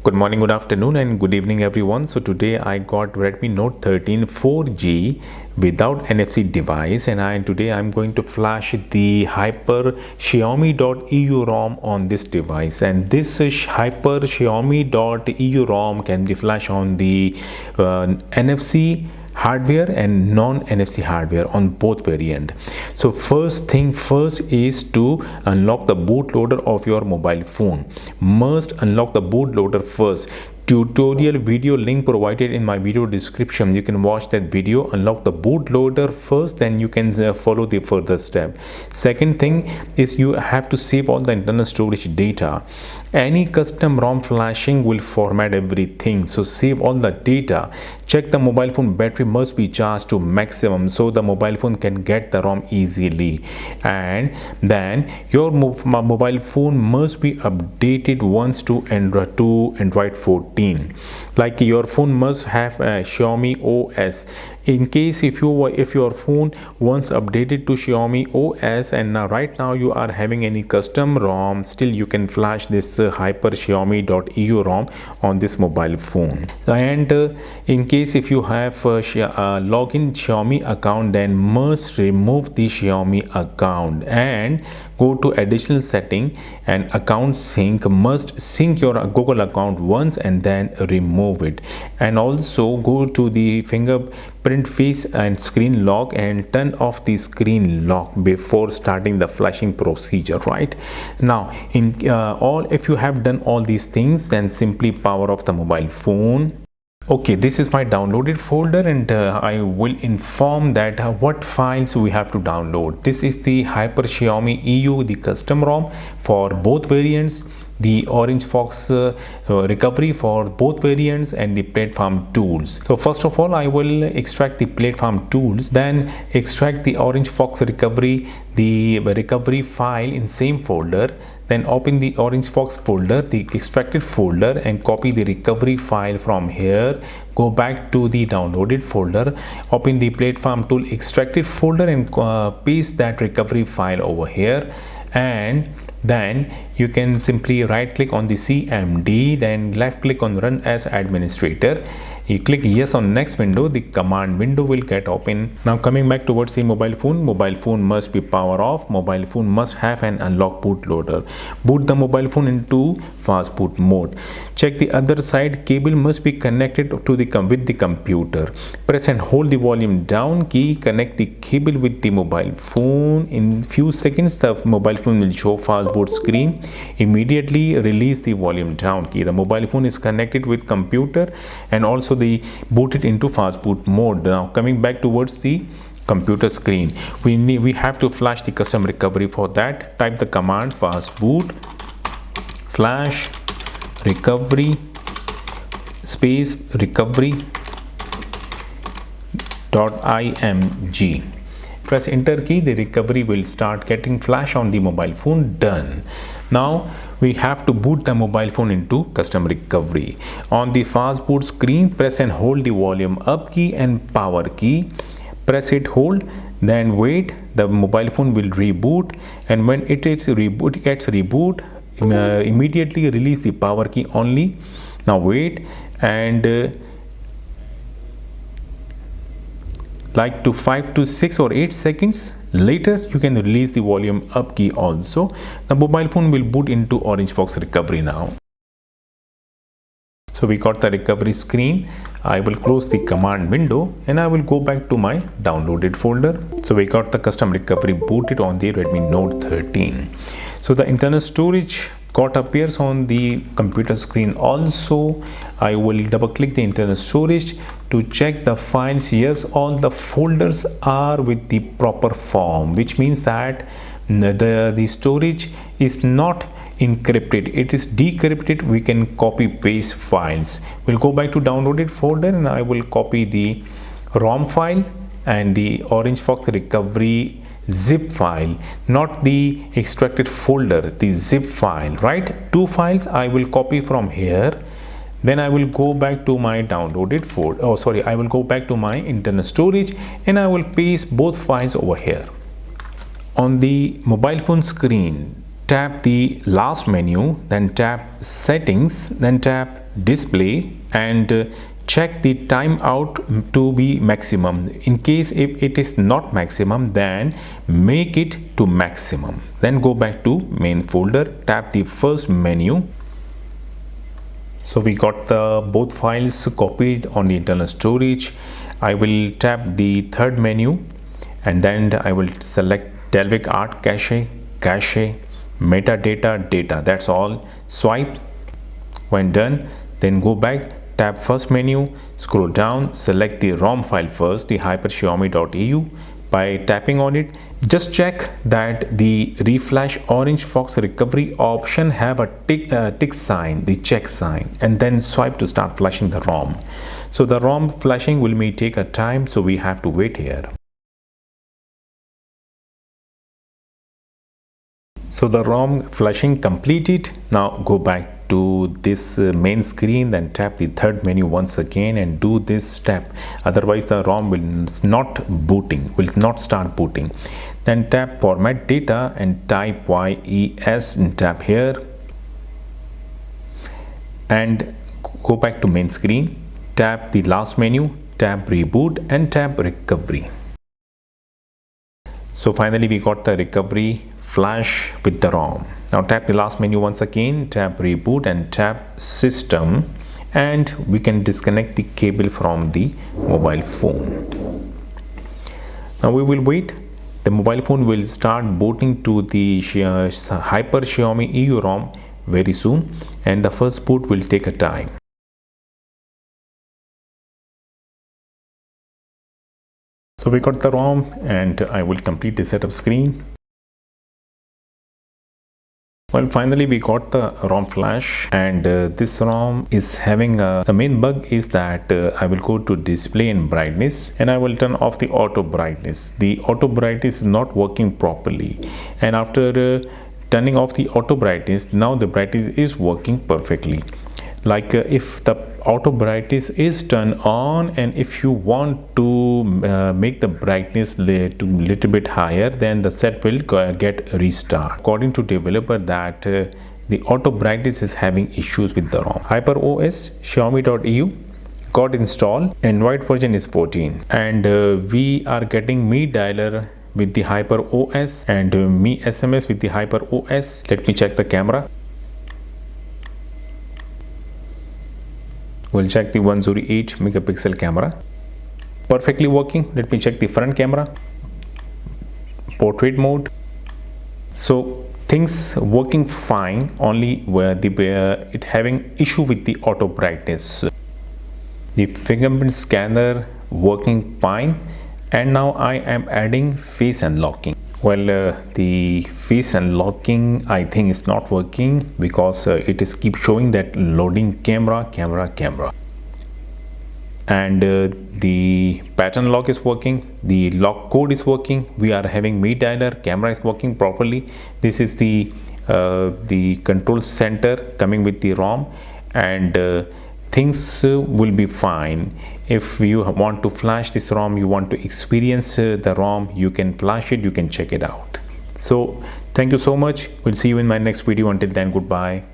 Good morning, good afternoon, and good evening, everyone. So today I got Redmi Note 13 4G without NFC device, and today I'm going to flash the Hyper Xiaomi.EU ROM on this device. And this Hyper Xiaomi.EU ROM can be flashed on the NFC hardware and non-NFC hardware on both variant. So first thing first is to unlock the bootloader of your mobile phone. Must unlock the bootloader first. Tutorial video link provided in my video description. You can watch that video. Unlock the bootloader first, then you can follow the further step. Second thing is you have to save all the internal storage data. Any custom ROM flashing will format everything, so save all the data. Check the mobile phone battery must be charged to maximum so the mobile phone can get the ROM easily. And then your mobile phone must be updated once to Android 14. Like your phone must have a Xiaomi OS. In case if your phone once updated to Xiaomi OS and right now you are having any custom ROM, still you can flash this Hyper Xiaomi.EU ROM on this mobile phone. And in case if you have login Xiaomi account, then must remove the Xiaomi account and go to additional setting and account sync. Must sync your Google account once and then remove it. And also go to the fingerprint face and screen lock and turn off the screen lock before starting the flashing procedure. Right now, if you have done all these things, then simply power off the mobile phone. Okay, this is my downloaded folder, and I will inform that what files we have to download. This is the Hyper Xiaomi.EU, the custom ROM for both variants, the OrangeFox Recovery for both variants, and the platform tools. So first of all, I will extract the platform tools, then extract the OrangeFox Recovery, the recovery file in same folder. Then open the OrangeFox folder, the extracted folder, and copy the recovery file from here. Go back to the downloaded folder, open the platform tool extracted folder, and paste that recovery file over here. And then you can simply right click on the CMD, then left click on run as administrator. You click yes on next window, the command window will get open. Now coming back towards the mobile phone must be power off. Mobile phone must have an unlock bootloader. Boot the mobile phone into fast boot mode. Check the other side, cable must be connected to with the computer. Press and hold the volume down key, connect the cable with the mobile phone. In few seconds the mobile phone will show fast boot screen. Immediately release the volume down key. The mobile phone is connected with computer and also the booted into fast boot mode. Now coming back towards the computer screen, we have to flash the custom recovery. For that, type the command fastboot flash recovery space recovery.img. Press enter key, the recovery will start getting flash on the mobile phone. Done. Now we have to boot the mobile phone into custom recovery. On the fast boot screen, press and hold the volume up key and power key. Press it, hold, then wait. The mobile phone will reboot, and when it gets reboot, immediately release the power key only. Now wait, and like to 5 to 6 or 8 seconds later, you can release the volume up key also. The mobile phone will boot into OrangeFox Recovery now. So we got the recovery screen. I will close the command window and I will go back to my downloaded folder. So we got the custom recovery booted on the Redmi Note 13. So the internal storage appears on the computer screen also. I will double click the internal storage to check the files. Yes, all the folders are with the proper form, which means that the storage is not encrypted, it is decrypted. We can copy paste files. We'll go back to downloaded folder and I will copy the ROM file and the OrangeFox Recovery zip file, not the extracted folder, the zip file. Right, two files I will copy from here. Then I will go back to my downloaded folder. I will go back to my internal storage and I will paste both files over here. On the mobile phone screen, tap the last menu, then tap settings, then tap display, and check the timeout to be maximum. In case if it is not maximum, then make it to maximum. Then go back to main folder, tap the first menu. So we got the both files copied on the internal storage. I will tap the third menu, and then I will select Dalvik Art Cache, metadata, data. That's all. Swipe. When done, then go back, tap first menu, scroll down, select the ROM file first, the Xiaomi.EU. By tapping on it, just check that the reflash OrangeFox Recovery option have a tick sign, the check sign, and then swipe to start flashing the ROM. So the ROM flashing will may take a time, so we have to wait here. So the ROM flashing completed. Now go back to this main screen, then tap the third menu once again and do this step. Otherwise the ROM will not start booting. Then tap format data and type YES and tap here, and go back to main screen, tap the last menu, tap reboot and tap recovery. So finally we got the recovery flash with the ROM. Now tap the last menu once again, tap reboot and tap system, and we can disconnect the cable from the mobile phone. Now we will wait. The mobile phone will start booting to the Hyper Xiaomi.EU ROM very soon, and the first boot will take a time. So we got the ROM, and I will complete the setup screen. Well, finally we got the ROM flash, and this ROM is having the main bug is that I will go to display and brightness, and I will turn off the auto brightness. The auto brightness is not working properly, and after turning off the auto brightness, now the brightness is working perfectly. Like if the auto brightness is turned on, and if you want to make the brightness to little bit higher, then the set will get restart. According to developer, that the auto brightness is having issues with the ROM. HyperOS Xiaomi.EU got installed. Android version is 14, and we are getting Mi Dialer with the HyperOS and Mi SMS with the HyperOS. Let me check the camera. We'll check the 108 megapixel camera. Perfectly working. Let me check the front camera. Portrait mode. So things working fine, only where it having issue with the auto brightness. The fingerprint scanner working fine, and now I am adding face unlocking. Well, the face unlocking I think is not working because it is keep showing that loading camera, and the pattern lock is working, the lock code is working, we are having Mi Dialer, camera is working properly. This is the control center coming with the ROM, and things will be fine. If you want to flash this ROM, you want to experience the ROM, you can flash it, you can check it out. So thank you so much. We'll see you in my next video. Until then, goodbye.